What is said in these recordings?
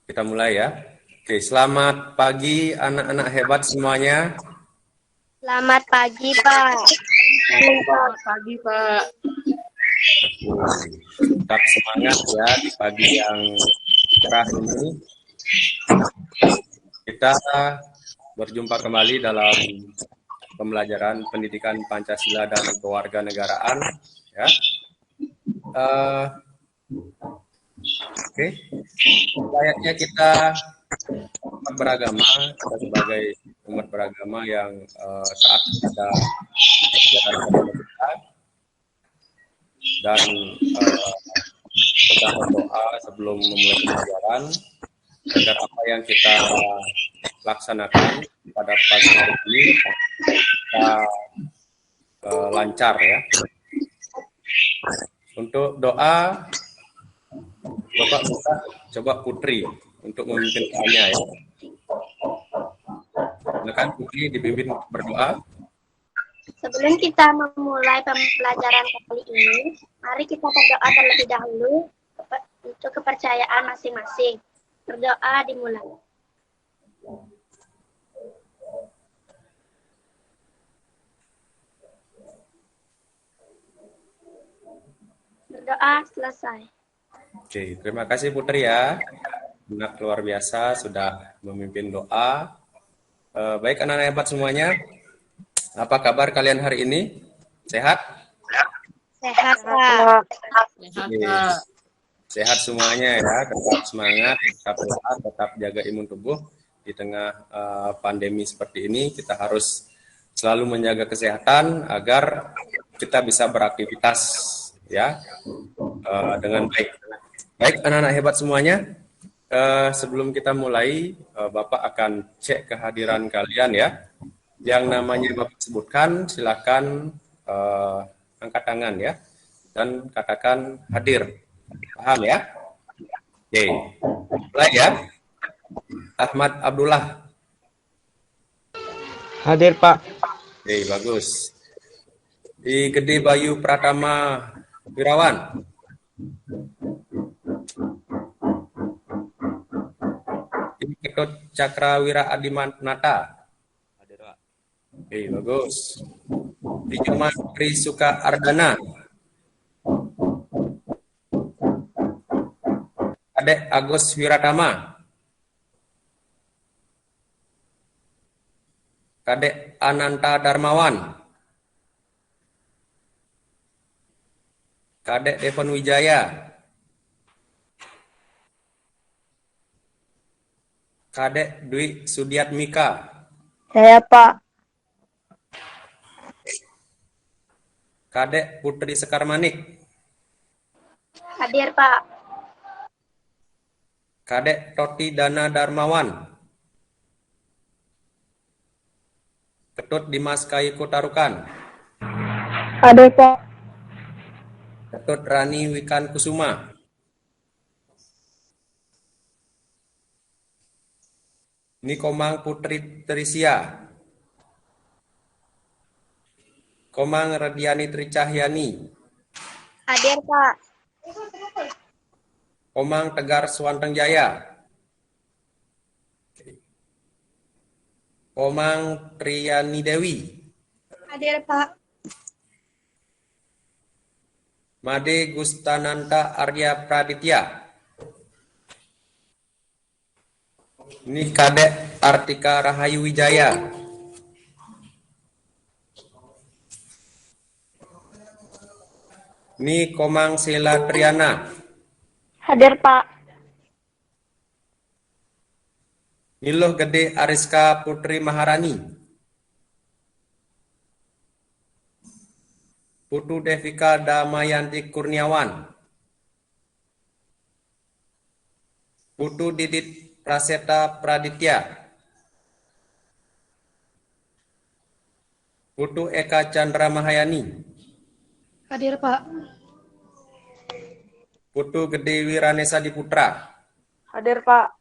Kita mulai ya. Oke, selamat pagi anak-anak hebat semuanya. Selamat pagi, Pak. Selamat pagi, Pak. Tetap semangat ya di pagi yang cerah ini. Kita berjumpa kembali dalam pembelajaran pendidikan Pancasila dan kewarganegaraan. Ya. Oke, layaknya kita umat beragama, kita sebagai umat beragama yang taat pada ajaran agama kita dan kita berdoa sebelum memulai pembelajaran agar apa yang kita laksanakan pada pagi hari ini kita lancar ya. Untuk doa, Bapak minta coba Putri untuk memimpin doanya ya. Silakan Putri dipimpin berdoa. Sebelum kita memulai pembelajaran kali ini, mari kita berdoa terlebih dahulu untuk kepercayaan masing-masing. Berdoa dimulai. Berdoa selesai. Oke, terima kasih Putri ya. Anak luar biasa sudah memimpin doa. Baik anak-anak hebat semuanya. Apa kabar kalian hari ini? Sehat? Sehat, Pak. Sehat, Pak. Sehat semuanya ya. Tetap semangat, tetap sehat, tetap jaga imun tubuh. Di tengah pandemi seperti ini, kita harus selalu menjaga kesehatan agar kita bisa beraktivitas ya dengan baik. Baik anak-anak hebat semuanya. Sebelum kita mulai, Bapak akan cek kehadiran kalian ya. Yang namanya Bapak sebutkan, silakan angkat tangan ya. Dan katakan hadir. Paham ya? Oke. Mulai ya. Ahmad Abdullah. Hadir, Pak. Oke, bagus. Di Gede Bayu Pratama Wirawan. Ketut Cakrawira Adimanata. Oke, bagus. Di Nyoman Trisuka Ardana. Adek Agus Wiratama. Kadek Ananta Darmawan. Kadek Devon Wijaya. Kadek Dwi Sudiatmika. Saya, Pak. Kadek Putri Sekarmanik. Hadir, Pak. Kadek Toti Dana Darmawan. Ketut Dimas Kayu Tarukan. Hadir, Pak. Ketut Rani Wikan Kusuma. Nikomang Putri Trisia. Komang Radiani Tricahyani. Hadir, Pak. Komang Tegar Swanteng Jaya. Komang Triyani Dewi. Hadir, Pak. Made Gustananta Arya Praditya. Ini Kadek Artika Rahayu Wijaya. Ini Komang Sela Triana. Hadir, Pak. Niloh Gede Ariska Putri Maharani. Putu Devika Damayanti Kurniawan. Putu Didit Praseta Praditya. Putu Eka Chandra Mahayani. Hadir, Pak. Putu Gede Wiranesa Diputra. Hadir, Pak.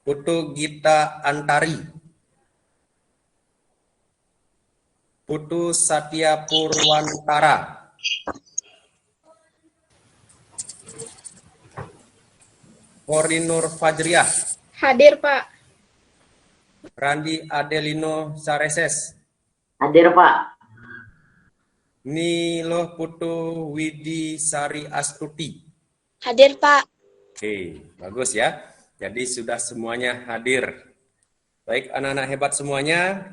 Putu Gita Antari. Putu Satya Purwantara. Morinur Fajriah, Hadir, Pak. Randi Adelino Sareses, Hadir, Pak. Nilo Putu Widi Sari Astuti. Hadir, Pak. Oke, bagus ya. Jadi sudah semuanya hadir. Baik, anak-anak hebat semuanya.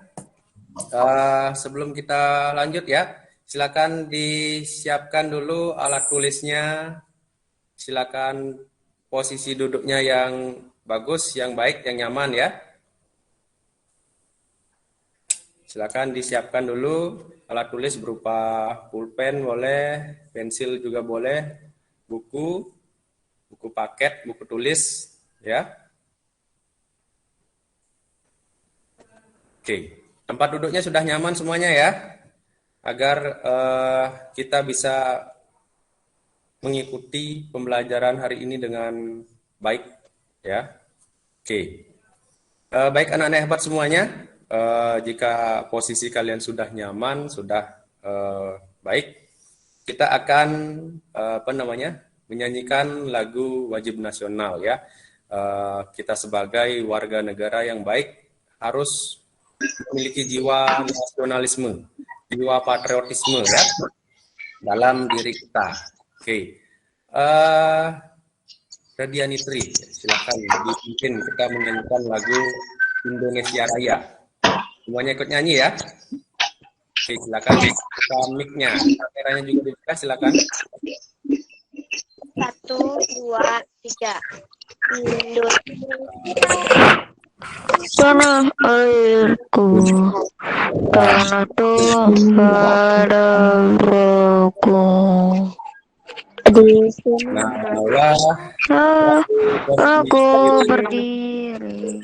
Sebelum kita lanjut ya, silakan disiapkan dulu alat tulisnya. Silakan posisi duduknya yang bagus, yang baik, yang nyaman ya. Silakan disiapkan dulu alat tulis berupa pulpen boleh, pensil juga boleh, buku paket, buku tulis ya. Oke, tempat duduknya sudah nyaman semuanya ya, agar kita bisa mengikuti pembelajaran hari ini dengan baik ya. Oke, baik anak-anak hebat semuanya, jika posisi kalian sudah nyaman, sudah baik, kita akan menyanyikan lagu wajib nasional ya. Kita sebagai warga negara yang baik harus memiliki jiwa nasionalisme, jiwa patriotisme ya dalam diri kita. Oke, Radianitri, silakan dipimpin kita menyanyikan lagu Indonesia Raya. Semuanya ikut nyanyi ya. Oke, silakan buka mic-nya, kameranya juga dibuka, silakan. 1, 2, 3. Tanah airku, tanah Tuhanku. Nah, Aku berdiri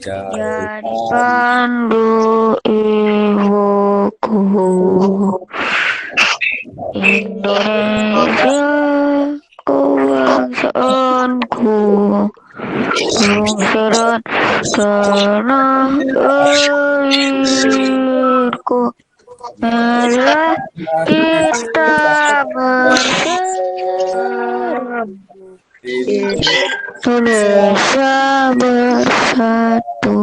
jadi pandu ibuku. Indonesia, ku bangsaanku, bangsa dan tanah airku. Marilah kita bersatu, Indonesia bersatu.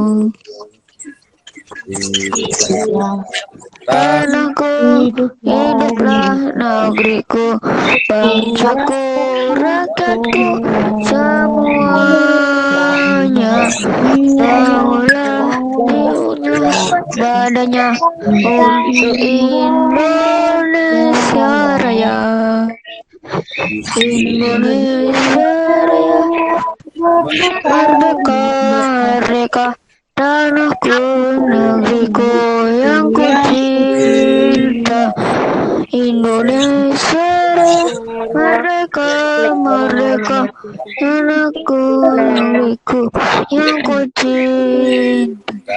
Tanahku, hiduplah negeriku, bangsaku, rakyatku, semuanya bangunlah diunjuk badannya untuk Indonesia Raya. Indonesia Raya, merdeka, merdeka, tanahku, negeriku yang ku cinta. Indonesia Raya, merdeka, merdeka, tanahku, negeriku yang ku cinta.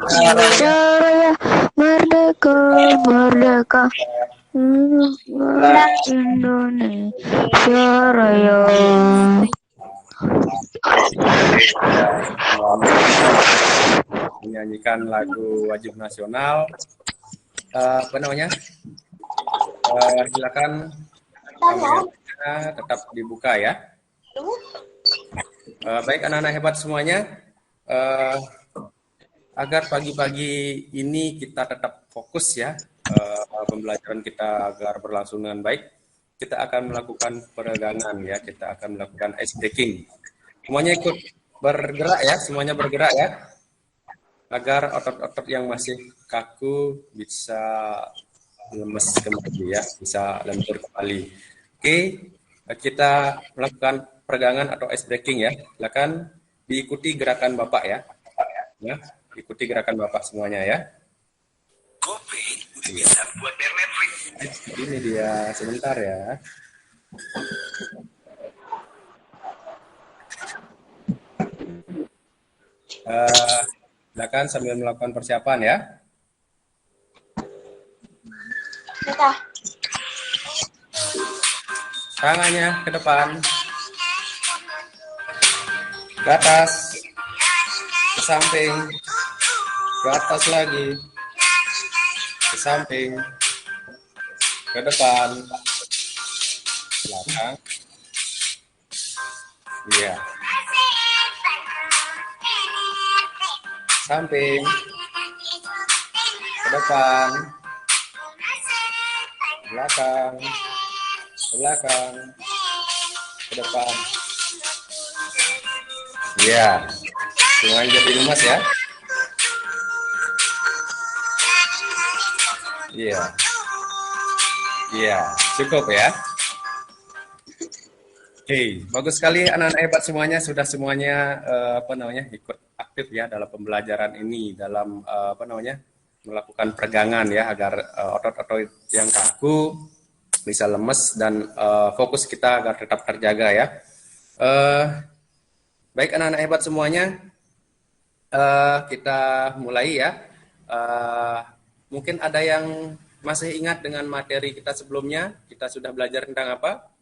Indonesia Raya, merdeka, merdeka, Indonesia Raya. Menyanyikan lagu wajib nasional. Silakan kameranya tetap dibuka ya. Baik anak-anak hebat semuanya, agar pagi-pagi ini kita tetap fokus ya, pembelajaran kita agar berlangsung dengan baik, kita akan melakukan peregangan ya, kita akan melakukan ice breaking. Semuanya ikut bergerak ya, semuanya bergerak ya, agar otot-otot yang masih kaku bisa lemes kembali ya, bisa lentur kembali. Oke, kita melakukan peregangan atau ice breaking ya. Silakan diikuti gerakan Bapak ya. Ya, ikuti gerakan Bapak semuanya ya. Iya. Ini dia, sebentar ya. Silakan sambil melakukan persiapan ya. Tangannya ke depan, ke atas, ke samping, ke atas lagi, ke samping, ke depan, belakang, Iya. Samping. Ke depan. Ke belakang. Ke belakang. Ke depan. Iya. Semuanya jadi lumas ya. Iya. Iya, cukup ya. Oke, bagus sekali anak-anak hebat semuanya, sudah semuanya ikut aktif ya dalam pembelajaran ini, dalam melakukan peregangan ya agar otot-otot yang kaku bisa lemes dan fokus kita agar tetap terjaga ya. Baik anak-anak hebat semuanya, kita mulai ya. Mungkin ada yang masih ingat dengan materi kita sebelumnya, kita sudah belajar tentang apa?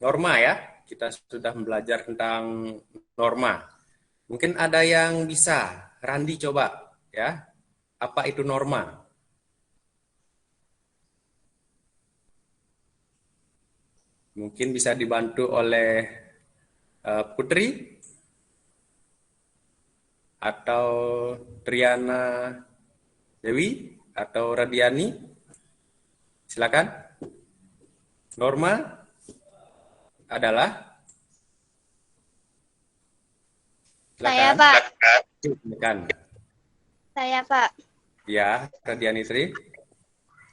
Norma ya, kita sudah belajar tentang norma. Mungkin ada yang bisa, Randi coba ya, apa itu norma? Mungkin bisa dibantu oleh Putri atau Triana Dewi atau Radiani. Silakan. Norma adalah? Saya, Pak. Silakan. Saya, Pak. Ya, Radiani Sri.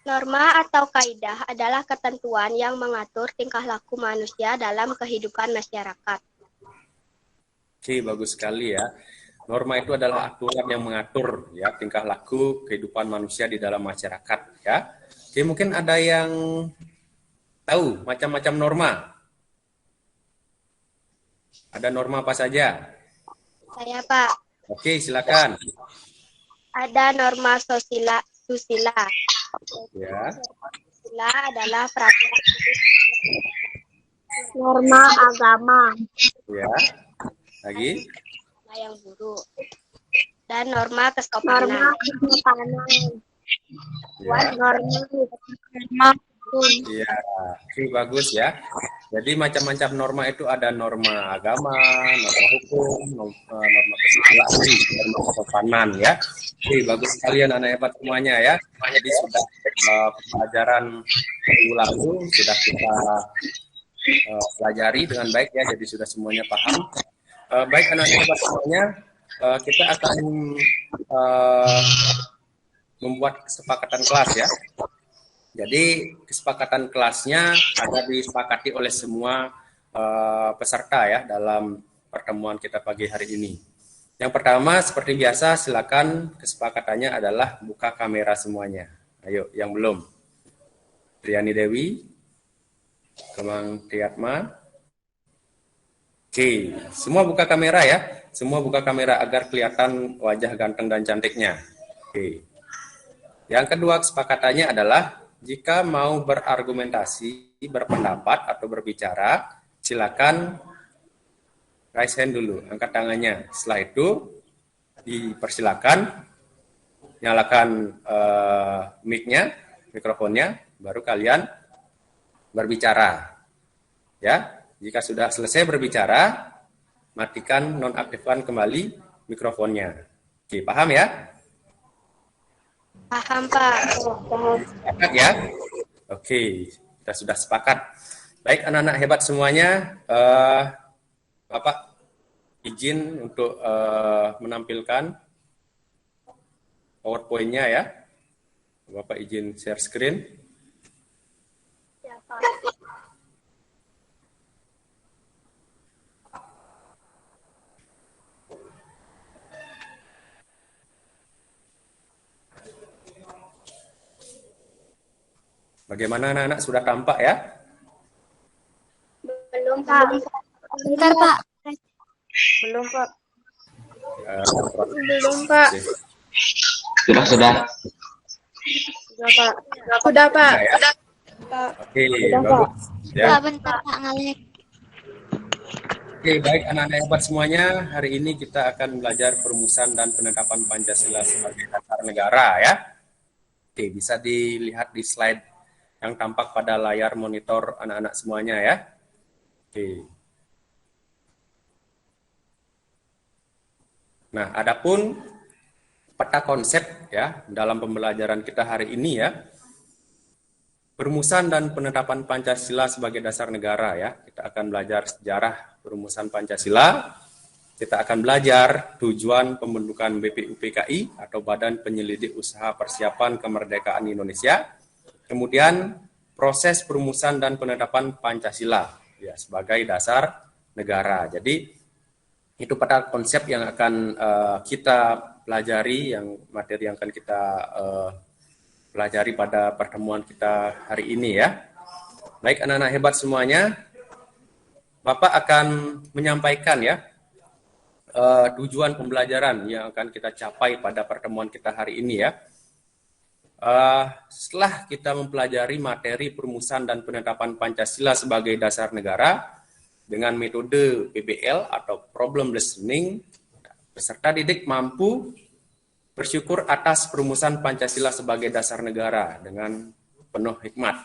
Norma atau kaidah adalah ketentuan yang mengatur tingkah laku manusia dalam kehidupan masyarakat. Oke, bagus sekali ya. Norma itu adalah aturan yang mengatur ya tingkah laku kehidupan manusia di dalam masyarakat ya. Oke, mungkin ada yang tahu macam-macam norma. Ada norma apa saja? Saya, Pak. Oke, silakan. Ada norma susila. Ya. Susila adalah peraturan norma agama. Ya. Lagi? Yang buruk. Dan norma kesopanan. Norma kesopanan. Ya. Norma. Iya, oke, bagus ya. Jadi macam-macam norma itu ada norma agama, norma hukum, norma kesusilaan, norma kesopanan ya. Oke, bagus sekali anak-anak hebat semuanya ya. Jadi sudah pelajaran minggu lalu sudah kita pelajari dengan baik ya. Jadi sudah semuanya paham. Baik anak-anak hebat semuanya, kita akan membuat kesepakatan kelas ya. Jadi kesepakatan kelasnya ada disepakati oleh semua peserta ya dalam pertemuan kita pagi hari ini. Yang pertama seperti biasa silakan kesepakatannya adalah buka kamera semuanya. Ayo yang belum. Triani Dewi, Kemang Triatma. Oke, semua buka kamera ya. Semua buka kamera agar kelihatan wajah ganteng dan cantiknya. Oke. Yang kedua kesepakatannya adalah jika mau berargumentasi, berpendapat, atau berbicara, silakan raise hand dulu, angkat tangannya. Setelah itu, dipersilakan, nyalakan mic-nya, mikrofonnya, baru kalian berbicara. Ya, jika sudah selesai berbicara, matikan nonaktifkan kembali mikrofonnya. Oke, paham ya? Paham, Pak. Sepakat ya? Oke, kita sudah sepakat. Baik anak-anak hebat semuanya, Bapak izin untuk menampilkan PowerPoint-nya ya. Bapak izin share screen. Ya, Pak. Bagaimana anak-anak sudah tampak ya? Belum, Pak. Bentar, Pak. Belum, Pak. Belum, Pak. Sudah. Sudah, Pak. Sudah, Pak. Ya. Oke, bagus. Ya. Bentar, Pak. Ngalek. Oke, baik anak-anak hebat semuanya. Hari ini kita akan belajar perumusan dan penetapan Pancasila sebagai dasar negara ya. Oke, bisa dilihat di slide yang tampak pada layar monitor anak-anak semuanya ya. Oke. Nah, adapun peta konsep ya dalam pembelajaran kita hari ini ya, perumusan dan penetapan Pancasila sebagai dasar negara ya. Kita akan belajar sejarah perumusan Pancasila. Kita akan belajar tujuan pembentukan BPUPKI atau Badan Penyelidik Usaha Persiapan Kemerdekaan Indonesia. Kemudian proses perumusan dan penetapan Pancasila ya sebagai dasar negara. Jadi itu pada konsep yang akan kita pelajari, yang materi yang akan kita pelajari pada pertemuan kita hari ini ya. Baik anak-anak hebat semuanya, Bapak akan menyampaikan ya tujuan pembelajaran yang akan kita capai pada pertemuan kita hari ini ya. Setelah kita mempelajari materi perumusan dan penetapan Pancasila sebagai dasar negara dengan metode PBL atau problem listening, peserta didik mampu bersyukur atas perumusan Pancasila sebagai dasar negara dengan penuh hikmat.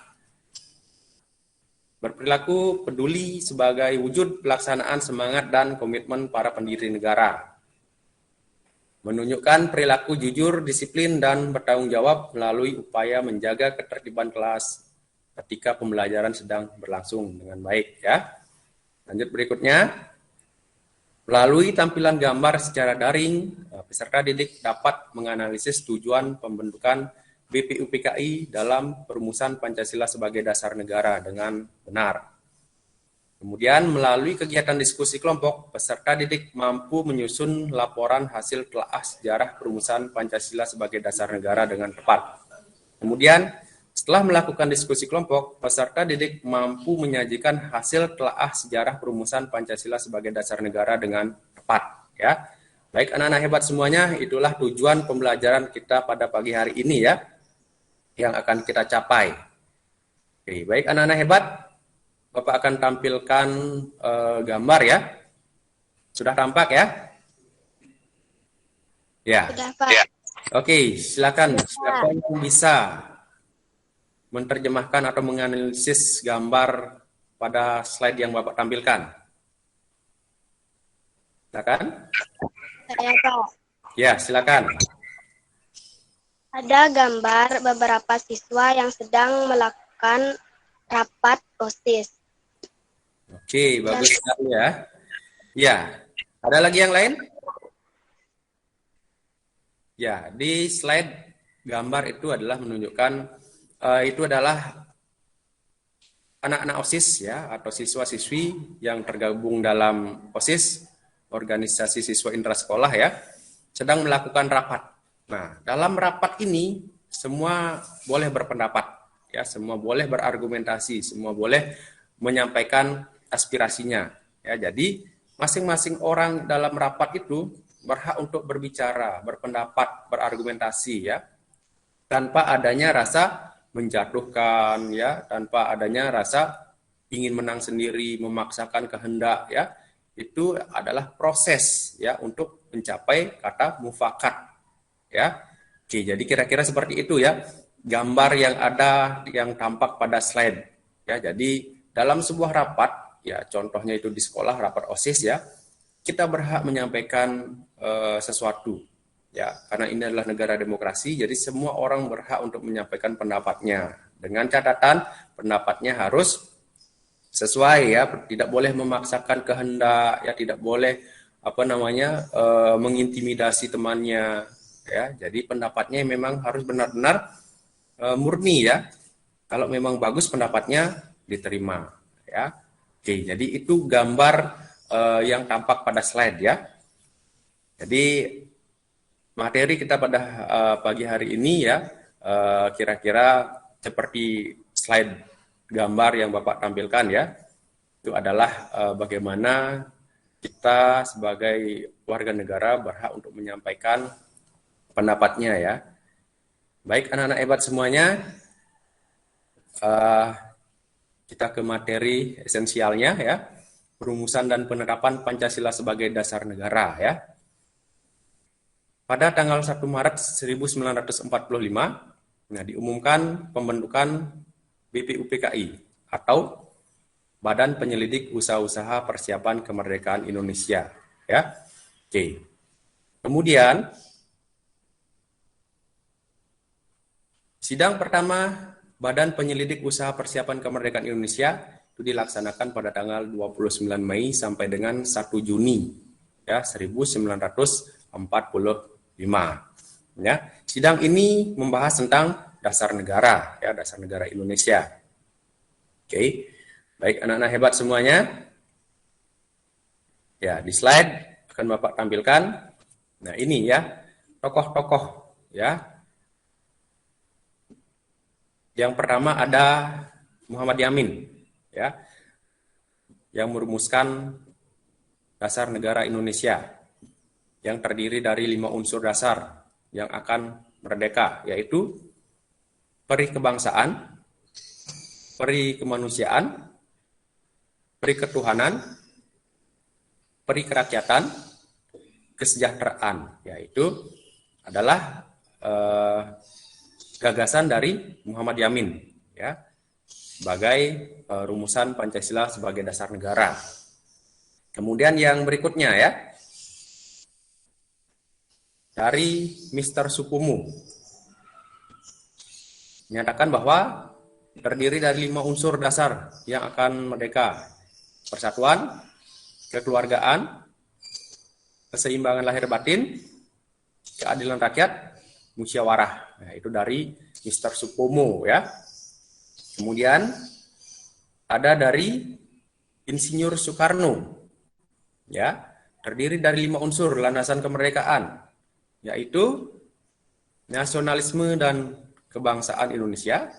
Berperilaku peduli sebagai wujud pelaksanaan semangat dan komitmen para pendiri negara. Menunjukkan perilaku jujur, disiplin, dan bertanggung jawab melalui upaya menjaga ketertiban kelas ketika pembelajaran sedang berlangsung dengan baik. Ya. Lanjut berikutnya. Melalui tampilan gambar secara daring, peserta didik dapat menganalisis tujuan pembentukan BPUPKI dalam perumusan Pancasila sebagai dasar negara dengan benar. Kemudian melalui kegiatan diskusi kelompok, peserta didik mampu menyusun laporan hasil telaah sejarah perumusan Pancasila sebagai dasar negara dengan tepat. Kemudian setelah melakukan diskusi kelompok, peserta didik mampu menyajikan hasil telaah sejarah perumusan Pancasila sebagai dasar negara dengan tepat. Ya, baik anak-anak hebat semuanya, itulah tujuan pembelajaran kita pada pagi hari ini ya, yang akan kita capai. Oke, baik anak-anak hebat, Bapak akan tampilkan gambar ya. Sudah tampak ya? Ya. Sudah, Pak. Oke, silakan. Siapa yang bisa menerjemahkan atau menganalisis gambar pada slide yang Bapak tampilkan? Silakan. Saya, Pak. Ya, silakan. Ada gambar beberapa siswa yang sedang melakukan rapat OSIS. Oke, bagus sekali ya. Ya, ada lagi yang lain? Ya, di slide gambar itu adalah menunjukkan itu adalah anak-anak OSIS ya, atau siswa-siswi yang tergabung dalam OSIS, organisasi siswa intrasekolah ya, sedang melakukan rapat. Nah, dalam rapat ini semua boleh berpendapat ya, semua boleh berargumentasi, semua boleh menyampaikan aspirasinya ya. Jadi masing-masing orang dalam rapat itu berhak untuk berbicara, berpendapat, berargumentasi ya, tanpa adanya rasa menjatuhkan ya, tanpa adanya rasa ingin menang sendiri, memaksakan kehendak ya. Itu adalah proses ya untuk mencapai kata mufakat ya. Oke, jadi kira-kira seperti itu ya gambar yang ada, yang tampak pada slide ya. Jadi dalam sebuah rapat ya, contohnya itu di sekolah rapat OSIS ya, kita berhak menyampaikan sesuatu ya, karena ini adalah negara demokrasi, jadi semua orang berhak untuk menyampaikan pendapatnya dengan catatan pendapatnya harus sesuai ya, tidak boleh memaksakan kehendak ya, tidak boleh mengintimidasi temannya ya. Jadi pendapatnya memang harus benar-benar murni ya. Kalau memang bagus pendapatnya diterima ya. Oke, jadi itu gambar yang tampak pada slide ya. Jadi materi kita pada pagi hari ini ya, kira-kira seperti slide gambar yang Bapak tampilkan ya. Itu adalah bagaimana kita sebagai warga negara berhak untuk menyampaikan pendapatnya ya. Baik anak-anak hebat semuanya, kita ke materi esensialnya ya, perumusan dan penerapan Pancasila sebagai dasar negara ya. Pada tanggal 1 Maret 1945, diumumkan pembentukan BPUPKI atau Badan Penyelidik Usaha-Usaha Persiapan Kemerdekaan Indonesia ya. Oke. Kemudian, sidang pertama Badan Penyelidik Usaha Persiapan Kemerdekaan Indonesia itu dilaksanakan pada tanggal 29 Mei sampai dengan 1 Juni ya 1945. Ya, sidang ini membahas tentang dasar negara ya, dasar negara Indonesia. Oke. Baik anak-anak hebat semuanya. Ya, di slide akan Bapak tampilkan. Nah, ini ya tokoh-tokoh ya. Yang pertama ada Muhammad Yamin, ya, yang merumuskan dasar negara Indonesia, yang terdiri dari 5 unsur dasar yang akan merdeka, yaitu peri kebangsaan, peri kemanusiaan, peri ketuhanan, peri kerakyatan, kesejahteraan, yaitu adalah gagasan dari Muhammad Yamin ya sebagai rumusan Pancasila sebagai dasar negara. Kemudian yang berikutnya ya dari Mr. Sukumu menyatakan bahwa terdiri dari 5 unsur dasar yang akan merdeka: persatuan, kekeluargaan, keseimbangan lahir batin, keadilan rakyat, musyawarah. Nah, itu dari Mr. Supomo ya. Kemudian ada dari Insinyur Soekarno ya, terdiri dari 5 unsur landasan kemerdekaan, yaitu nasionalisme dan kebangsaan Indonesia,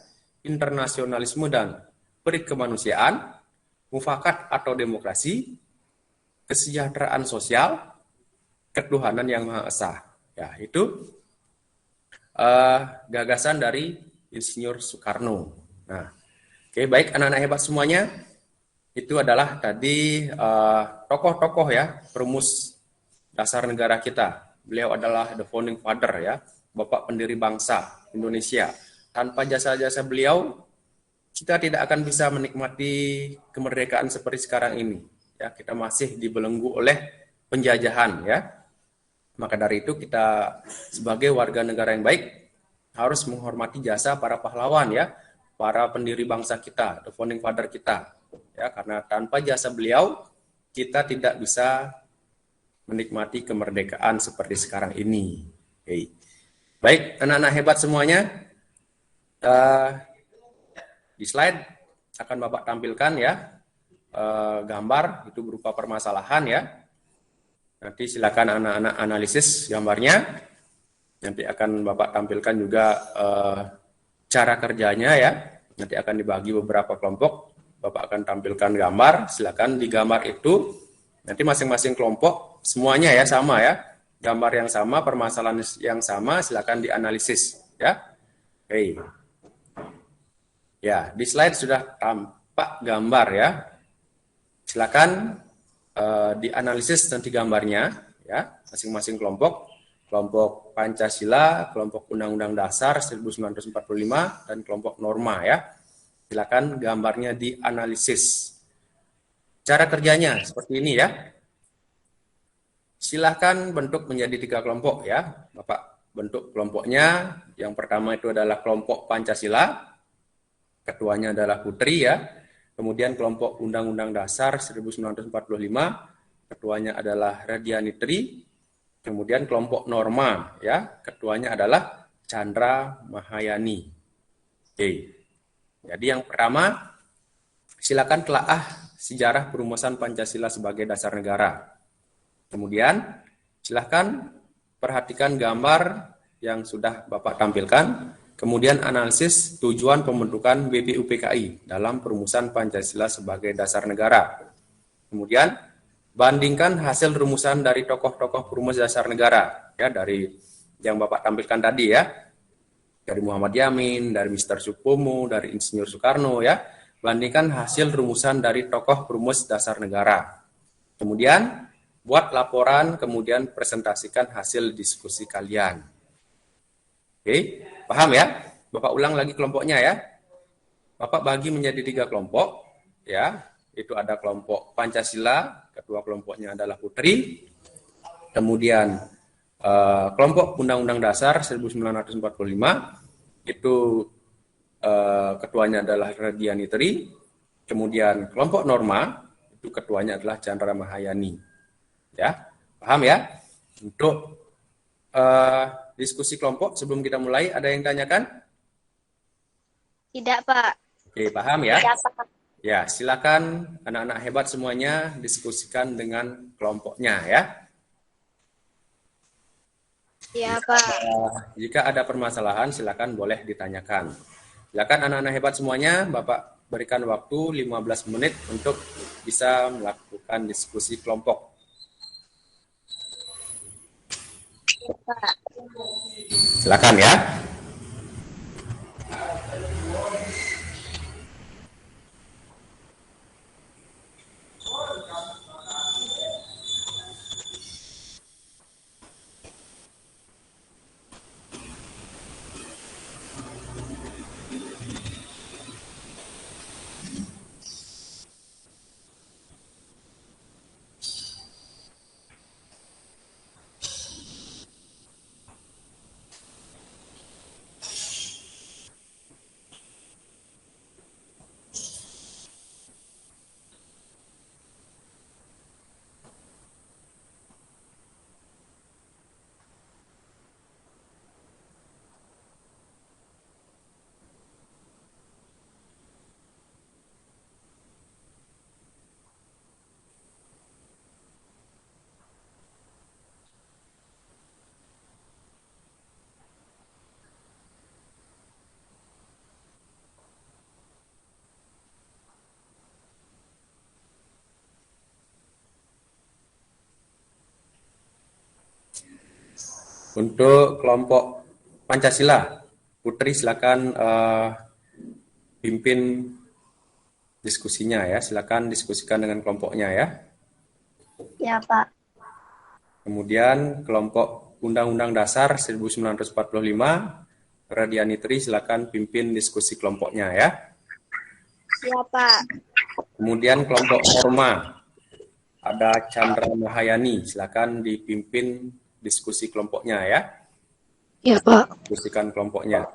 internasionalisme dan perikemanusiaan, mufakat atau demokrasi, kesejahteraan sosial, ketuhanan yang Maha Esa. Ya, itu gagasan dari Insinyur Soekarno. Nah, oke, baik anak-anak hebat semuanya, itu adalah tadi tokoh-tokoh ya perumus dasar negara kita. Beliau adalah the founding father ya, bapak pendiri bangsa Indonesia. Tanpa jasa-jasa beliau, kita tidak akan bisa menikmati kemerdekaan seperti sekarang ini. Ya, kita masih dibelenggu oleh penjajahan ya. Maka dari itu kita sebagai warga negara yang baik harus menghormati jasa para pahlawan ya, para pendiri bangsa kita, the founding father kita. Ya, karena tanpa jasa beliau kita tidak bisa menikmati kemerdekaan seperti sekarang ini. Oke. Baik, anak-anak hebat semuanya. Di slide akan Bapak tampilkan ya gambar itu berupa permasalahan ya. Nanti silakan anak-anak analisis gambarnya. Nanti akan Bapak tampilkan juga cara kerjanya ya. Nanti akan dibagi beberapa kelompok. Bapak akan tampilkan gambar. Silakan di gambar itu nanti masing-masing kelompok semuanya ya sama ya. Gambar yang sama, permasalahan yang sama, silakan dianalisis ya. Oke. Ya, di slide sudah tampak gambar ya. Silakan dianalisis nanti gambarnya ya, masing-masing kelompok Pancasila, kelompok Undang-Undang Dasar 1945 dan kelompok Norma ya. Silakan gambarnya dianalisis. Cara kerjanya seperti ini ya. Silakan bentuk menjadi 3 kelompok ya. Bapak bentuk kelompoknya. Yang pertama itu adalah kelompok Pancasila. Ketuanya adalah Putri ya. Kemudian kelompok Undang-Undang Dasar 1945, ketuanya adalah Radiani Tri. Kemudian kelompok Norma, ya, ketuanya adalah Chandra Mahayani. Oke. Jadi yang pertama, silakan telaah sejarah perumusan Pancasila sebagai dasar negara. Kemudian silakan perhatikan gambar yang sudah Bapak tampilkan. Kemudian analisis tujuan pembentukan BPUPKI dalam perumusan Pancasila sebagai dasar negara. Kemudian bandingkan hasil rumusan dari tokoh-tokoh perumus dasar negara ya, dari yang Bapak tampilkan tadi ya. Dari Muhammad Yamin, dari Mr. Supomo, dari Insinyur Soekarno ya. Bandingkan hasil rumusan dari tokoh perumus dasar negara. Kemudian buat laporan, kemudian presentasikan hasil diskusi kalian. Oke. Paham ya? Bapak ulang lagi kelompoknya ya. Bapak bagi menjadi 3 kelompok ya. Itu ada kelompok Pancasila, ketua kelompoknya adalah Putri. Kemudian kelompok Undang-Undang Dasar 1945 itu ketuanya adalah Radiani Tri, kemudian kelompok Norma itu ketuanya adalah Chandra Mahayani. Ya, paham ya? Untuk diskusi kelompok sebelum kita mulai ada yang tanyakan? Tidak, Pak. Oke, paham ya? Tidak, Pak. Ya, silakan anak-anak hebat semuanya diskusikan dengan kelompoknya ya. Iya, Pak. Jika ada permasalahan silakan boleh ditanyakan. Silakan anak-anak hebat semuanya, Bapak berikan waktu 15 menit untuk bisa melakukan diskusi kelompok. Pak. Silakan ya. Untuk kelompok Pancasila, Putri silakan pimpin diskusinya ya. Silakan diskusikan dengan kelompoknya ya. Ya, Pak. Kemudian kelompok Undang-Undang Dasar 1945, Radiani Tri silakan pimpin diskusi kelompoknya ya. Ya, Pak. Kemudian kelompok Norma, ada Chandra Mahayani, silakan dipimpin diskusi kelompoknya ya. Ya, Pak. Diskusikan kelompoknya.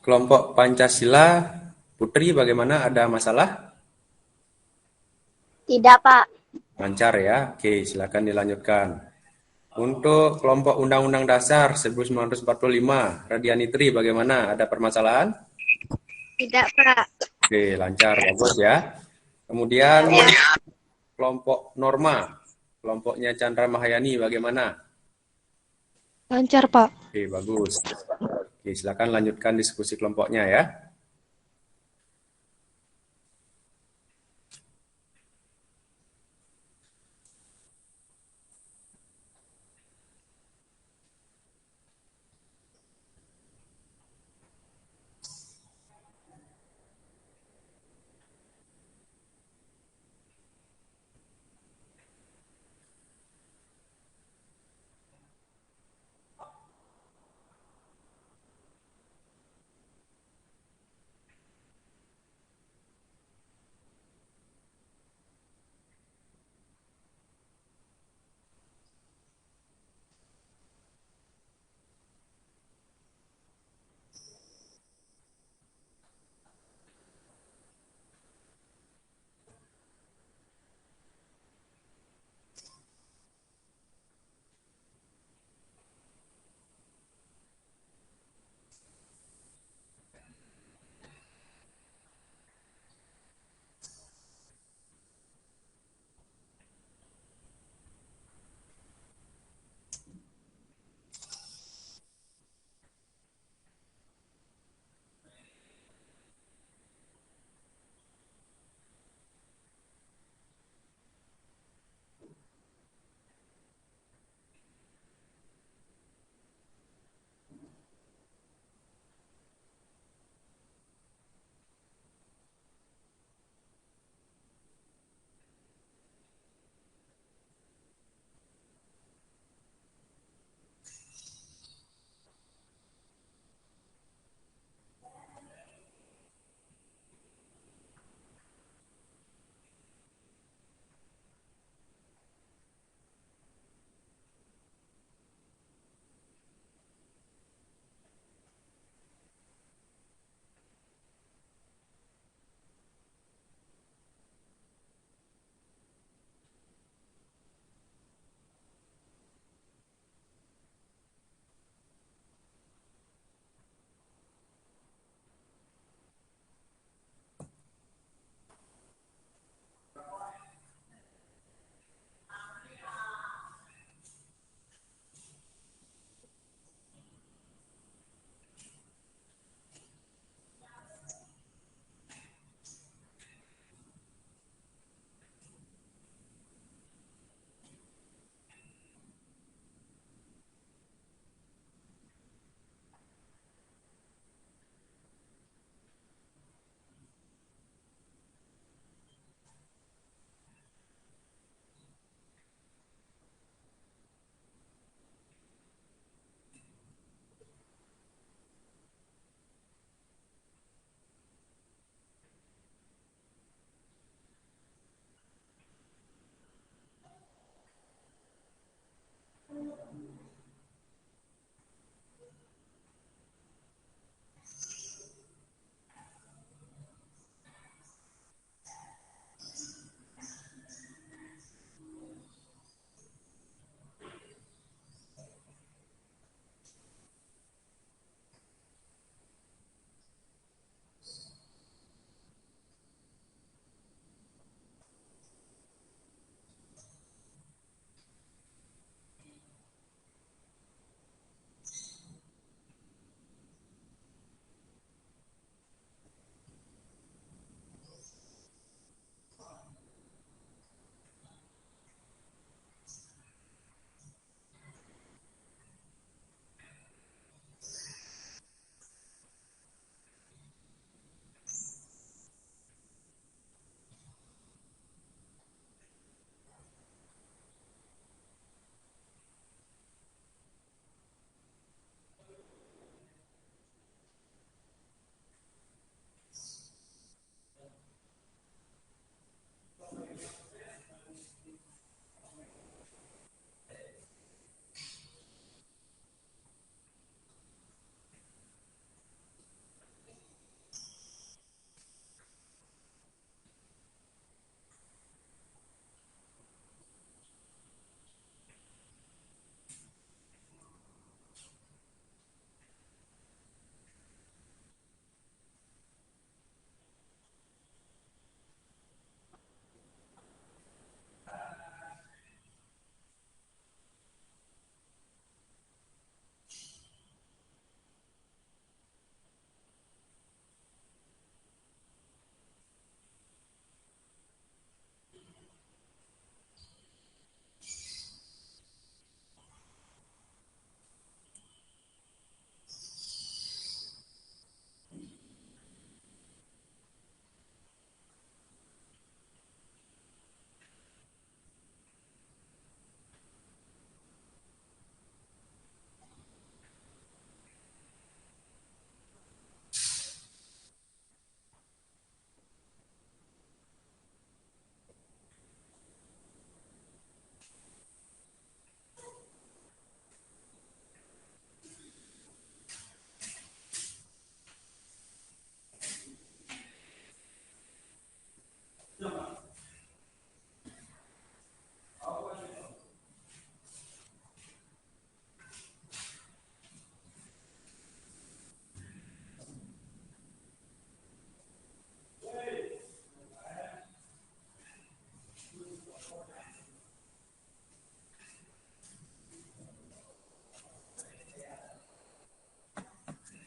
kelompok Pancasila, Putri bagaimana? Ada masalah? Tidak, Pak. Lancar ya? Oke, silakan dilanjutkan. Untuk kelompok Undang-Undang Dasar 1945, Radianitri bagaimana? Ada permasalahan? Tidak, Pak. Oke, lancar, bagus ya. Kemudian kelompok Norma, kelompoknya Chandra Mahayani bagaimana? Lancar, Pak. Oke, bagus. Oke, silakan lanjutkan diskusi kelompoknya ya.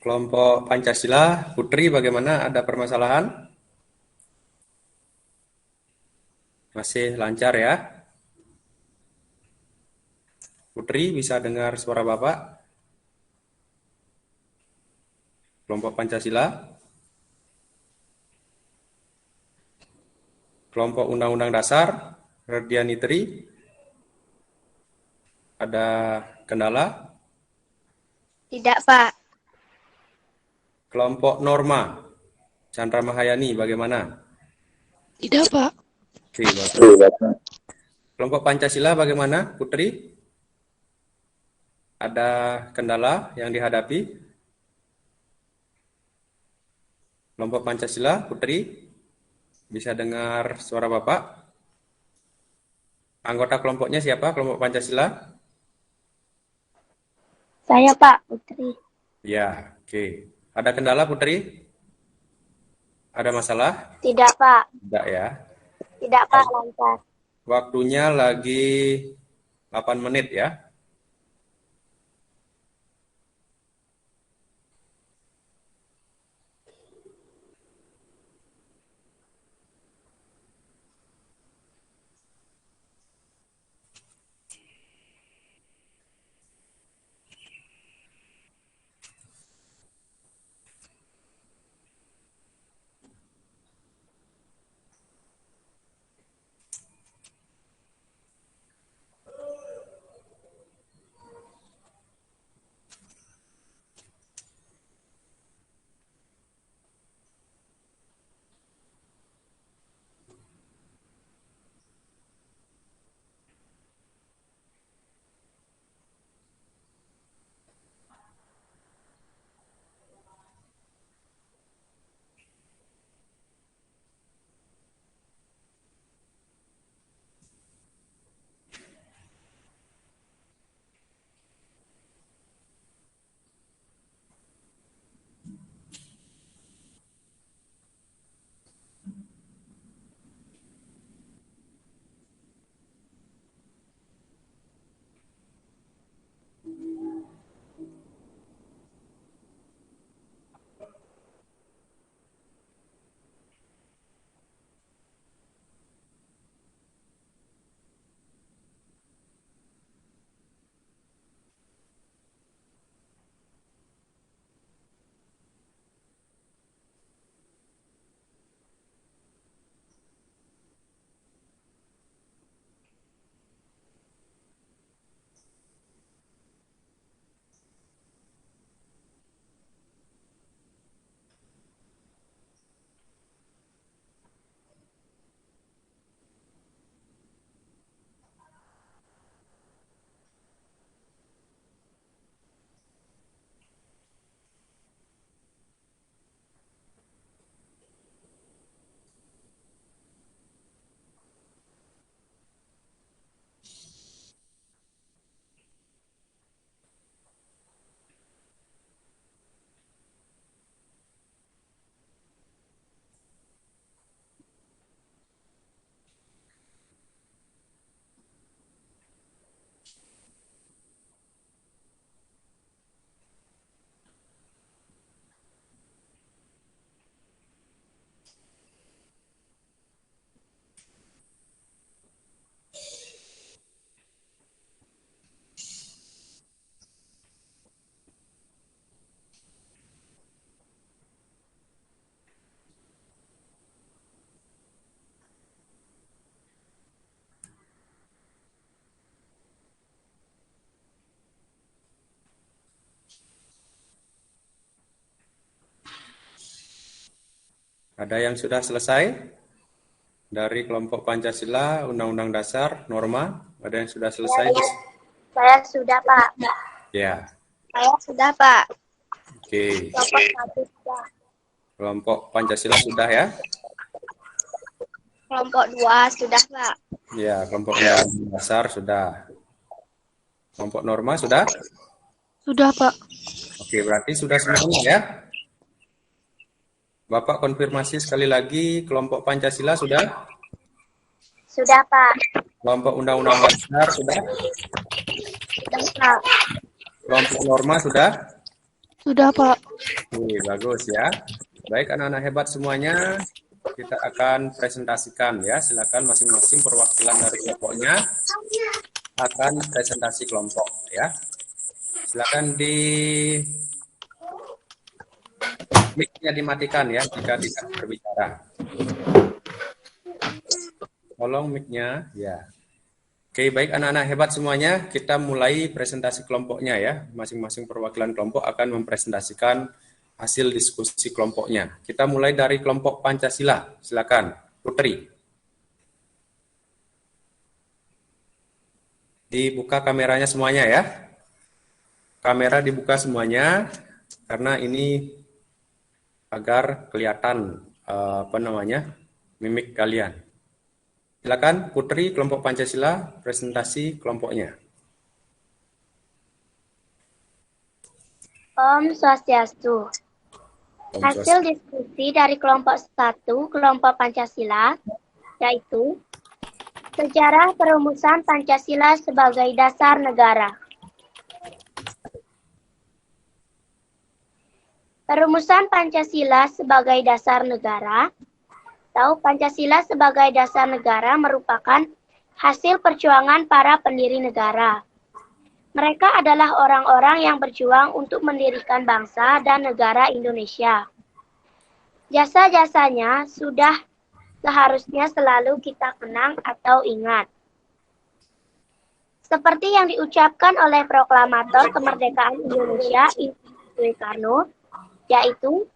Kelompok Pancasila, Putri bagaimana? Ada permasalahan? Masih lancar ya? Putri bisa dengar suara Bapak? Kelompok Pancasila? Kelompok Undang-Undang Dasar, Redianitri? Ada kendala? Tidak, Pak. Kelompok Norma, Chandra Mahayani bagaimana? Tidak, Pak. Oke, Bapak. Kelompok Pancasila bagaimana, Putri? Ada kendala yang dihadapi? Kelompok Pancasila, Putri? Bisa dengar suara Bapak? Anggota kelompoknya siapa, kelompok Pancasila? Saya, Pak, Putri. Ya, oke. Ada kendala, Putri? Ada masalah? Tidak, Pak. Tidak ya. Tidak, Pak, lancar. Waktunya lagi 8 menit ya. Ada yang sudah selesai dari kelompok Pancasila, Undang-Undang Dasar, Norma? Ada yang sudah selesai? Saya sudah, Pak. Ya, Saya sudah, Pak. oke. Kelompok satu sudah. Kelompok Pancasila sudah ya? Kelompok 2 sudah, Pak. Ya, kelompok Undang-Undang Dasar sudah. Kelompok Norma sudah? Sudah, Pak. Oke, berarti sudah semuanya ya? Bapak konfirmasi sekali lagi, kelompok Pancasila sudah? Sudah, Pak. Kelompok Undang-Undang Dasar sudah? Sudah, Pak. Kelompok Norma sudah? Sudah, Pak. Bagus ya. Baik anak-anak hebat semuanya, kita akan presentasikan ya. Silakan masing-masing perwakilan dari kelompoknya akan presentasi kelompok ya. Silakan di mic-nya dimatikan ya jika tidak berbicara. Tolong mic-nya ya. Oke, baik anak-anak hebat semuanya, kita mulai presentasi kelompoknya ya. Masing-masing perwakilan kelompok akan mempresentasikan hasil diskusi kelompoknya. Kita mulai dari kelompok Pancasila. Silakan, Putri. Dibuka kameranya semuanya ya. Kamera dibuka semuanya karena ini agar kelihatan mimik kalian. Silakan Putri kelompok Pancasila presentasi kelompoknya. Om Swastiastu. Hasil diskusi dari kelompok 1 kelompok Pancasila yaitu sejarah perumusan Pancasila sebagai dasar negara. Perumusan Pancasila sebagai dasar negara atau Pancasila sebagai dasar negara merupakan hasil perjuangan para pendiri negara. Mereka adalah orang-orang yang berjuang untuk mendirikan bangsa dan negara Indonesia. Jasa-jasanya sudah seharusnya selalu kita kenang atau ingat. Seperti yang diucapkan oleh proklamator kemerdekaan Indonesia, Soekarno, yaitu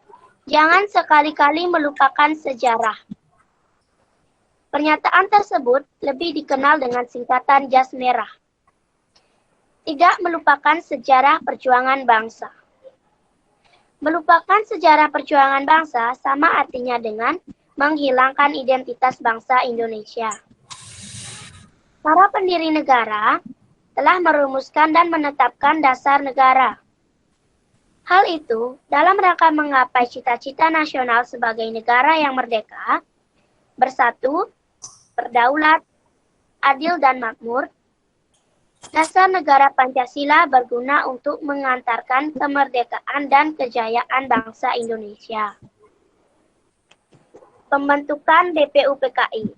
jangan sekali-kali melupakan sejarah. Pernyataan tersebut lebih dikenal dengan singkatan jas merah. Tidak melupakan sejarah perjuangan bangsa. Melupakan sejarah perjuangan bangsa sama artinya dengan menghilangkan identitas bangsa Indonesia. Para pendiri negara telah merumuskan dan menetapkan dasar negara. Hal itu dalam rangka menggapai cita-cita nasional sebagai negara yang merdeka, bersatu, berdaulat, adil dan makmur. Dasar negara Pancasila berguna untuk mengantarkan kemerdekaan dan kejayaan bangsa Indonesia. Pembentukan BPUPKI.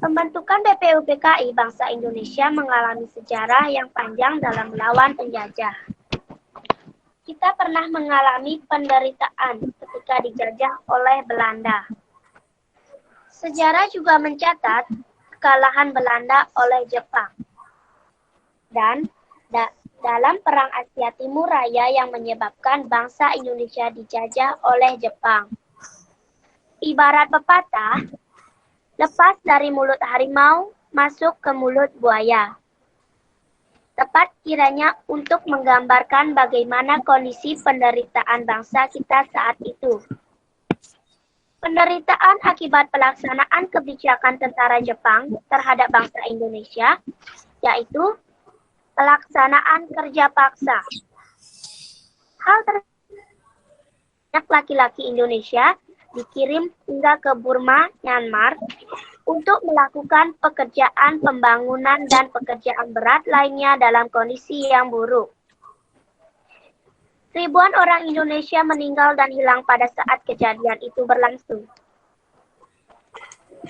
Pembentukan BPUPKI bangsa Indonesia mengalami sejarah yang panjang dalam melawan penjajah. Kita pernah mengalami penderitaan ketika dijajah oleh Belanda. Sejarah juga mencatat kekalahan Belanda oleh Jepang. Dan dalam Perang Asia Timur Raya yang menyebabkan bangsa Indonesia dijajah oleh Jepang. Ibarat pepatah, lepas dari mulut harimau, masuk ke mulut buaya. Tepat kiranya untuk menggambarkan bagaimana kondisi penderitaan bangsa kita saat itu. Penderitaan akibat pelaksanaan kebijakan tentara Jepang terhadap bangsa Indonesia, yaitu pelaksanaan kerja paksa. Hal tersebut laki-laki Indonesia dikirim hingga ke Burma, Myanmar, untuk melakukan pekerjaan pembangunan dan pekerjaan berat lainnya dalam kondisi yang buruk. Ribuan orang Indonesia meninggal dan hilang pada saat kejadian itu berlangsung.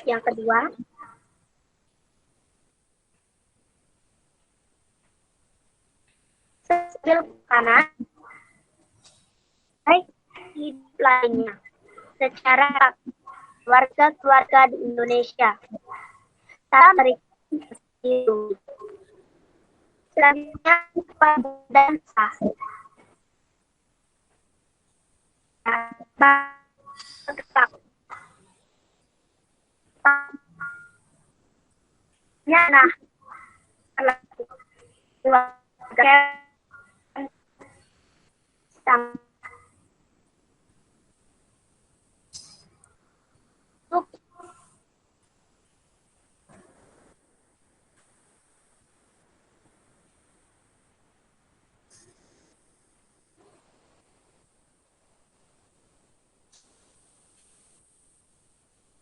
Yang kedua, sebil kanan, baik hidup lainnya, secara keluarga-keluarga di Indonesia. Cara memberikan itu. Selanjutnya, dan sah. Nah,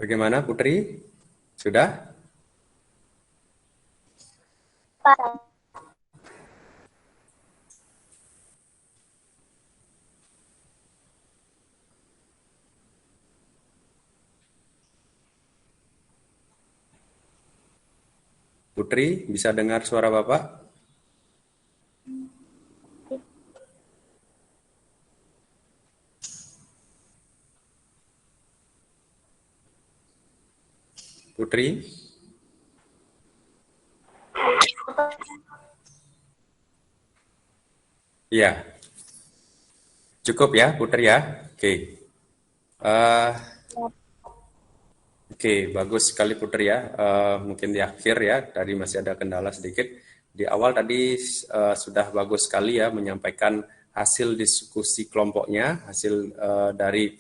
Bagaimana Putri? Sudah? Putri, bisa dengar suara Bapak? Putri? Iya. Cukup ya, Putri ya? Oke. Eh, Oke, bagus sekali Putri ya. Mungkin di akhir ya, tadi masih ada kendala sedikit. Di awal tadi sudah bagus sekali ya menyampaikan hasil diskusi kelompoknya, hasil dari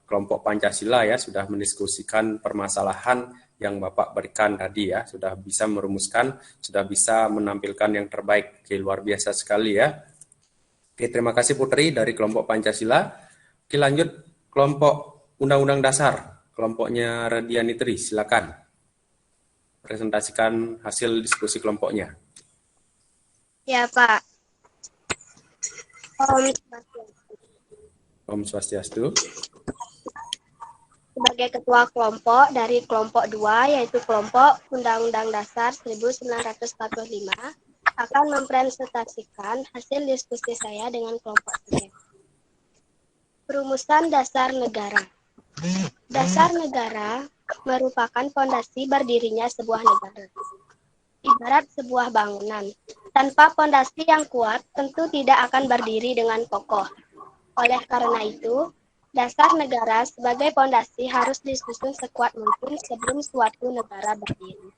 kelompok Pancasila ya, sudah mendiskusikan permasalahan yang Bapak berikan tadi ya, sudah bisa merumuskan, sudah bisa menampilkan yang terbaik. Oke, luar biasa sekali ya. Oke, terima kasih Putri dari kelompok Pancasila. Oke, lanjut kelompok Undang-Undang Dasar. Kelompoknya Radiani Tri, silakan presentasikan hasil diskusi kelompoknya. Ya, Pak. Om Swastiastu. Sebagai ketua kelompok dari kelompok 2, yaitu kelompok Undang-Undang Dasar 1945, akan mempresentasikan hasil diskusi saya dengan kelompok saya. Perumusan dasar negara. Dasar negara merupakan fondasi berdirinya sebuah negara. Ibarat sebuah bangunan, tanpa fondasi yang kuat tentu tidak akan berdiri dengan kokoh. Oleh karena itu, dasar negara sebagai fondasi harus disusun sekuat mungkin sebelum suatu negara berdiri.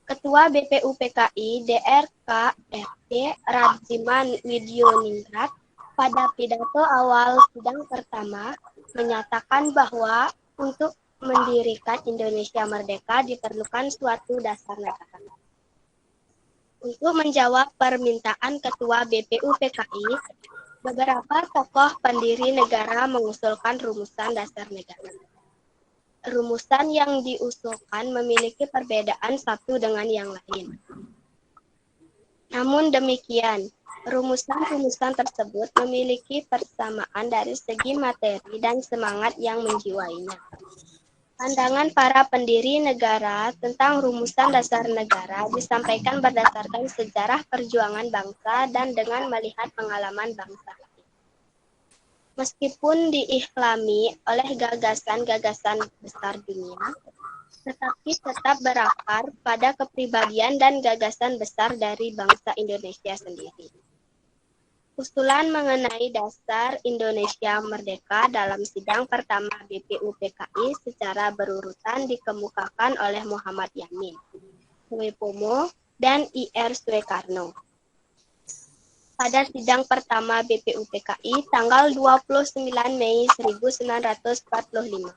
Ketua BPUPKI DRKRT Radziman Widyoningrat pada pidato awal sidang pertama menyatakan bahwa untuk mendirikan Indonesia merdeka diperlukan suatu dasar negara. Untuk menjawab permintaan Ketua BPUPKI, beberapa tokoh pendiri negara mengusulkan rumusan dasar negara. Rumusan yang diusulkan memiliki perbedaan satu dengan yang lain. Namun demikian, rumusan-rumusan tersebut memiliki persamaan dari segi materi dan semangat yang menjiwainya. Pandangan para pendiri negara tentang rumusan dasar negara disampaikan berdasarkan sejarah perjuangan bangsa dan dengan melihat pengalaman bangsa. Meskipun diikhlami oleh gagasan-gagasan besar dunia, tetapi tetap berakar pada kepribadian dan gagasan besar dari bangsa Indonesia sendiri. Usulan mengenai dasar Indonesia merdeka dalam sidang pertama BPUPKI secara berurutan dikemukakan oleh Muhammad Yamin, Suepomo, dan IR Suekarno. Pada sidang pertama BPUPKI tanggal 29 Mei 1945,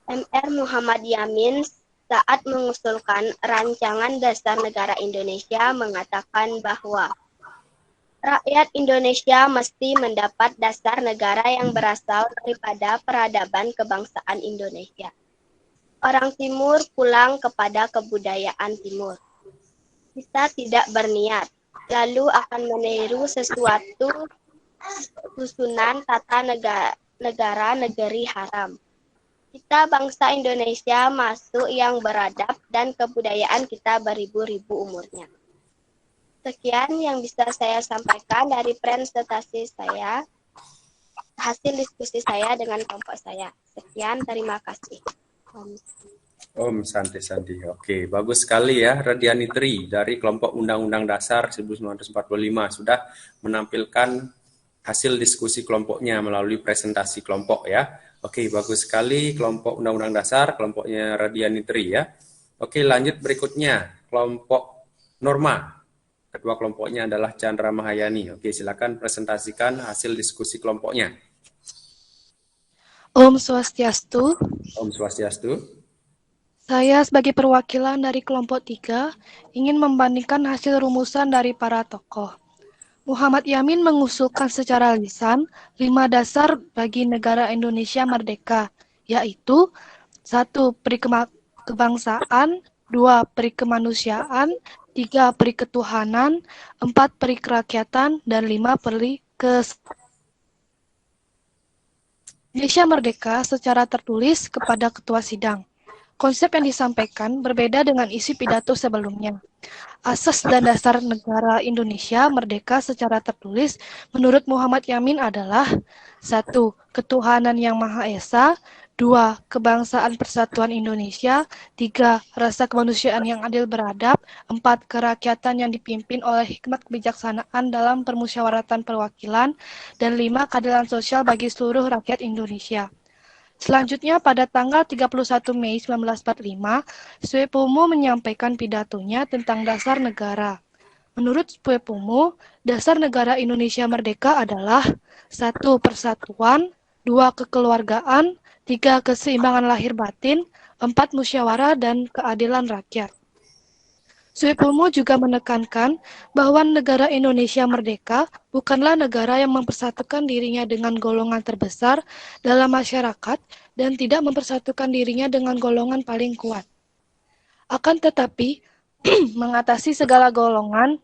MR Muhammad Yamin saat mengusulkan rancangan dasar negara Indonesia mengatakan bahwa rakyat Indonesia mesti mendapat dasar negara yang berasal daripada peradaban kebangsaan Indonesia. Orang Timur pulang kepada kebudayaan Timur. Kita tidak berniat, lalu akan meniru sesuatu susunan tata negara negeri haram. Kita bangsa Indonesia masuk yang beradab dan kebudayaan kita beribu-ribu umurnya. Sekian yang bisa saya sampaikan dari presentasi saya, hasil diskusi saya dengan kelompok saya. Sekian, terima kasih. Om Santi. Oke, bagus sekali ya Radiani Tri dari kelompok Undang-Undang Dasar 1945 sudah menampilkan hasil diskusi kelompoknya melalui presentasi kelompok ya. Oke, bagus sekali kelompok Undang-Undang Dasar, kelompoknya Radiani Tri ya. Oke, lanjut berikutnya kelompok Norma. Ketua kelompoknya adalah Chandra Mahayani. Oke, silakan presentasikan hasil diskusi kelompoknya. Om Swastiastu. Om Swastiastu. Saya sebagai perwakilan dari kelompok 3 ingin membandingkan hasil rumusan dari para tokoh. Muhammad Yamin mengusulkan secara lisan 5 dasar bagi negara Indonesia merdeka, yaitu 1. Peri kebangsaan, 2. Peri kemanusiaan, 3. Peri ketuhanan, 4. Peri kerakyatan, dan 5. Peri Indonesia merdeka secara tertulis kepada ketua sidang. Konsep yang disampaikan berbeda dengan isi pidato sebelumnya. Asas dan dasar negara Indonesia merdeka secara tertulis menurut Muhammad Yamin adalah 1. Ketuhanan yang Maha Esa, 2. Kebangsaan Persatuan Indonesia, 3. Rasa kemanusiaan yang adil beradab, 4. Kerakyatan yang dipimpin oleh hikmat kebijaksanaan dalam permusyawaratan perwakilan, dan 5. Keadilan sosial bagi seluruh rakyat Indonesia. Selanjutnya, pada tanggal 31 Mei 1945, Suepomo menyampaikan pidatonya tentang dasar negara. Menurut Suepomo, dasar negara Indonesia merdeka adalah 1. Persatuan, 2. Kekeluargaan, 3. Keseimbangan lahir batin, 4. Musyawarah dan keadilan rakyat. Suepomo juga menekankan bahwa negara Indonesia merdeka bukanlah negara yang mempersatukan dirinya dengan golongan terbesar dalam masyarakat dan tidak mempersatukan dirinya dengan golongan paling kuat. Akan tetapi, mengatasi segala golongan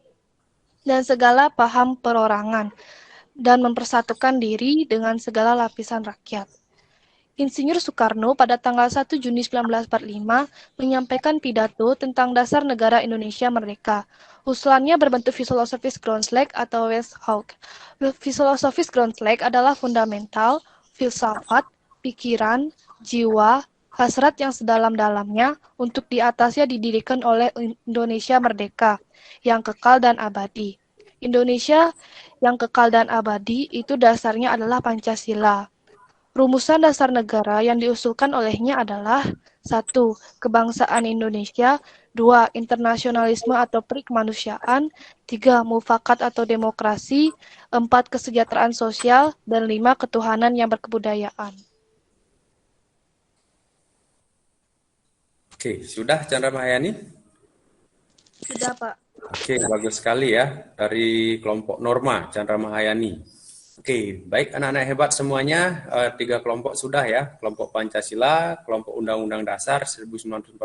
dan segala paham perorangan dan mempersatukan diri dengan segala lapisan rakyat. Insinyur Soekarno pada tanggal 1 Juni 1945 menyampaikan pidato tentang dasar negara Indonesia merdeka. Usulannya berbentuk filosofis Groundslag atau Weishaupt. Filosofis Groundslag adalah fundamental, filsafat, pikiran, jiwa, hasrat yang sedalam-dalamnya untuk di atasnya didirikan oleh Indonesia merdeka, yang kekal dan abadi. Indonesia yang kekal dan abadi itu dasarnya adalah Pancasila. Rumusan dasar negara yang diusulkan olehnya adalah 1. Kebangsaan Indonesia, 2. Internasionalisme atau perikemanusiaan, 3. Mufakat atau demokrasi, 4. Kesejahteraan sosial, dan 5. Ketuhanan yang berkebudayaan. Oke, sudah Chandra Mahayani? Sudah, Pak. Oke, bagus sekali ya dari kelompok Norma Chandra Mahayani. Oke, baik anak-anak hebat semuanya, 3 kelompok sudah ya, kelompok Pancasila, kelompok Undang-Undang Dasar 1945,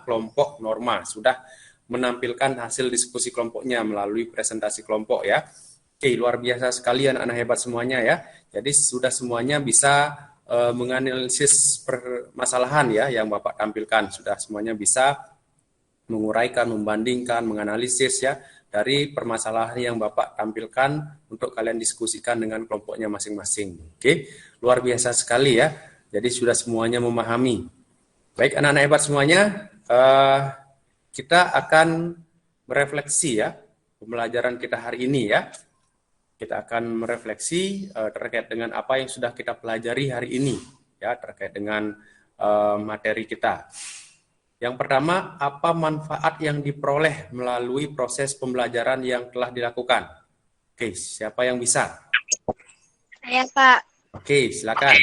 kelompok Norma sudah menampilkan hasil diskusi kelompoknya melalui presentasi kelompok ya. Oke, luar biasa sekali anak-anak hebat semuanya ya. Jadi sudah semuanya bisa menganalisis permasalahan ya yang Bapak tampilkan, sudah semuanya bisa menguraikan, membandingkan, menganalisis ya dari permasalahan yang Bapak tampilkan untuk kalian diskusikan dengan kelompoknya masing-masing. Oke, luar biasa sekali ya. Jadi sudah semuanya memahami. Baik anak-anak hebat semuanya, kita akan merefleksi ya pembelajaran kita hari ini ya. Kita akan merefleksi terkait dengan apa yang sudah kita pelajari hari ini ya, terkait dengan materi kita. Yang pertama, apa manfaat yang diperoleh melalui proses pembelajaran yang telah dilakukan? Oke, siapa yang bisa? Saya, Pak. Oke, silakan.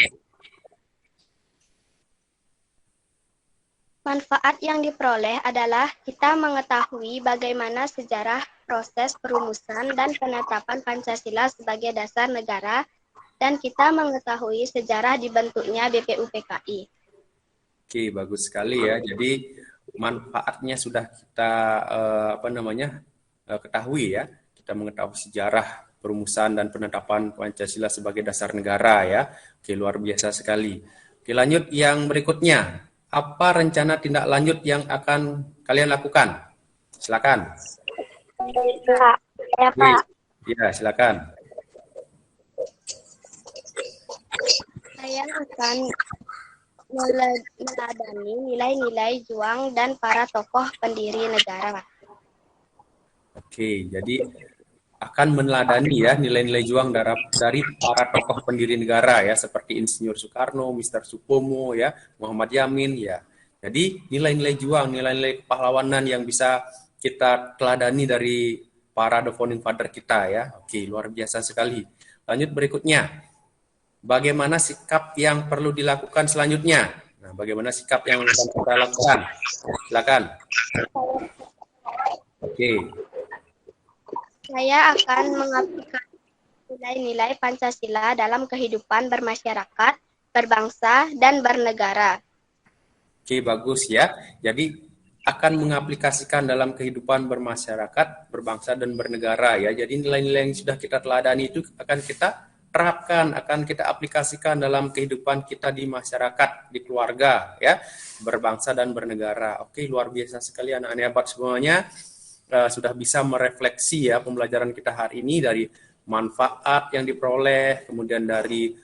Manfaat yang diperoleh adalah kita mengetahui bagaimana sejarah proses perumusan dan penetapan Pancasila sebagai dasar negara, dan kita mengetahui sejarah dibentuknya BPUPKI. Oke, bagus sekali ya. Jadi manfaatnya sudah kita ketahui ya. Kita mengetahui sejarah perumusan dan penetapan Pancasila sebagai dasar negara ya. Oke, luar biasa sekali. Oke, lanjut yang berikutnya. Apa rencana tindak lanjut yang akan kalian lakukan? Silakan. Pak. Ya, Pak. Ya, silakan. Saya akan meladani nilai-nilai juang dan para tokoh pendiri negara. Oke, jadi akan meneladani ya nilai-nilai juang dari para tokoh pendiri negara ya, seperti Insinyur Soekarno, Mr. Supomo ya, Muhammad Yamin ya. Jadi nilai-nilai juang, nilai-nilai kepahlawanan yang bisa kita teladani dari para the founding father kita ya. Oke, luar biasa sekali. Lanjut berikutnya. Bagaimana sikap yang perlu dilakukan selanjutnya? Nah, bagaimana sikap yang akan kita lakukan? Silakan. Oke. Saya akan mengaplikasikan nilai-nilai Pancasila dalam kehidupan bermasyarakat, berbangsa, dan bernegara. Oke, bagus ya. Jadi akan mengaplikasikan dalam kehidupan bermasyarakat, berbangsa, dan bernegara ya. Jadi nilai-nilai yang sudah kita teladani itu akan kita terapkan, akan kita aplikasikan dalam kehidupan kita di masyarakat, di keluarga, ya, berbangsa dan bernegara. Oke, luar biasa sekali anak-anak hebat semuanya. Sudah bisa merefleksi ya pembelajaran kita hari ini dari manfaat yang diperoleh, kemudian dari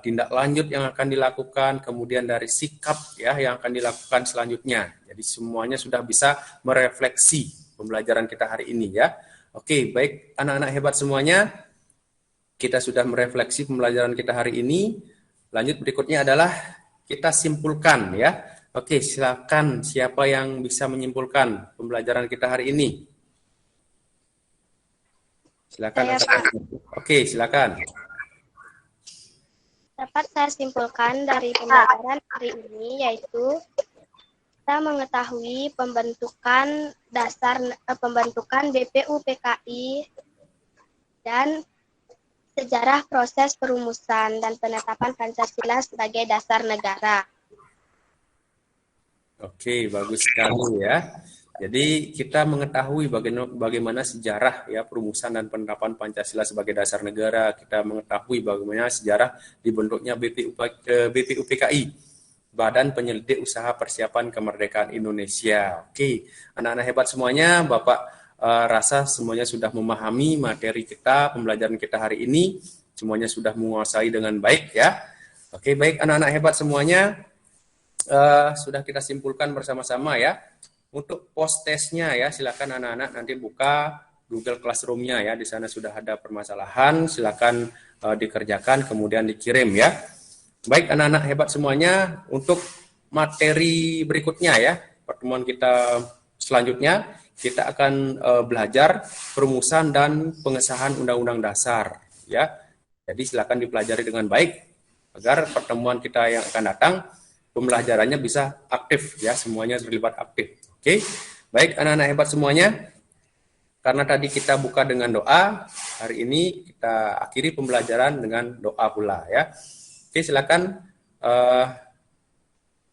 tindak lanjut yang akan dilakukan, kemudian dari sikap ya yang akan dilakukan selanjutnya. Jadi semuanya sudah bisa merefleksi pembelajaran kita hari ini ya. Oke, baik anak-anak hebat semuanya. Kita sudah merefleksi pembelajaran kita hari ini. Lanjut berikutnya adalah kita simpulkan ya. Oke, silakan siapa yang bisa menyimpulkan pembelajaran kita hari ini? Silakan. Oke, silakan. Dapat saya simpulkan dari pembelajaran hari ini yaitu kita mengetahui pembentukan BPUPKI dan sejarah proses perumusan dan penetapan Pancasila sebagai dasar negara. Oke, bagus sekali ya. Jadi kita mengetahui bagaimana sejarah ya perumusan dan penerapan Pancasila sebagai dasar negara. Kita mengetahui bagaimana sejarah dibentuknya BPUPKI, Badan Penyelidik Usaha Persiapan Kemerdekaan Indonesia. Oke, anak-anak hebat semuanya, Bapak rasa semuanya sudah memahami materi kita, pembelajaran kita hari ini. Semuanya sudah menguasai dengan baik ya. Oke, baik anak-anak hebat semuanya, sudah kita simpulkan bersama-sama ya. Untuk post testnya ya, silakan anak-anak nanti buka Google Classroom-nya ya. Di sana sudah ada permasalahan, silakan dikerjakan kemudian dikirim ya. Baik anak-anak hebat semuanya, untuk materi berikutnya ya, pertemuan kita selanjutnya kita akan belajar perumusan dan pengesahan Undang-Undang Dasar ya. Jadi silakan dipelajari dengan baik agar pertemuan kita yang akan datang pembelajarannya bisa aktif ya, semuanya terlibat aktif. Oke, baik anak-anak hebat semuanya. Karena tadi kita buka dengan doa, hari ini kita akhiri pembelajaran dengan doa pula ya. Oke, silakan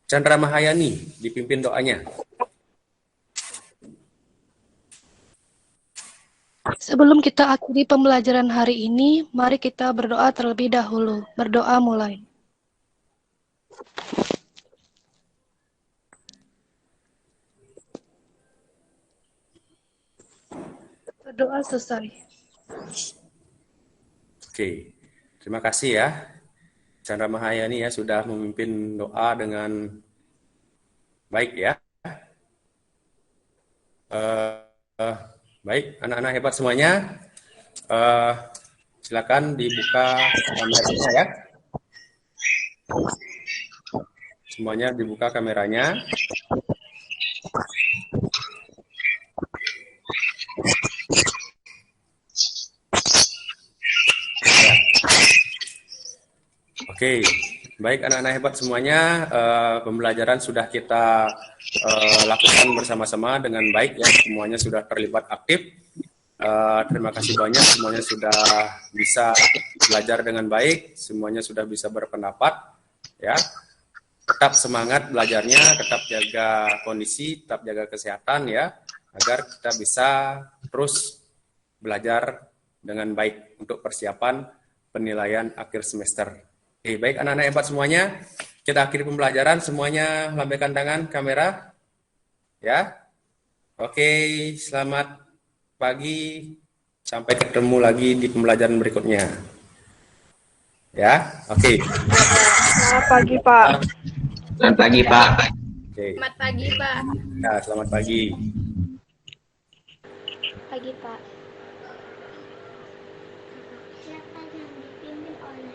Chandra Mahayani dipimpin doanya. Sebelum kita akhiri pembelajaran hari ini, mari kita berdoa terlebih dahulu. Berdoa mulai. Berdoa selesai. Oke, terima kasih ya Chandra Mahayani ya sudah memimpin doa dengan baik ya. Baik anak-anak hebat semuanya, silakan dibuka kameranya ya. Semuanya dibuka kameranya. Oke, baik anak-anak hebat semuanya, pembelajaran sudah kita lakukan bersama-sama dengan baik ya, semuanya sudah terlibat aktif. Terima kasih banyak, semuanya sudah bisa belajar dengan baik, semuanya sudah bisa berpendapat ya. Tetap semangat belajarnya, tetap jaga kondisi, tetap jaga kesehatan ya, agar kita bisa terus belajar dengan baik untuk persiapan penilaian akhir semester. Oke, baik anak-anak hebat semuanya, kita akhiri pembelajaran, semuanya lambaikan tangan, kamera, ya. Oke, selamat pagi, sampai ketemu lagi di pembelajaran berikutnya. Ya, oke. Selamat pagi, Pak. Selamat pagi, Pak. Oke. Selamat pagi, Pak. Ya, selamat pagi. Pagi, Pak. Siapa yang dipimpin oleh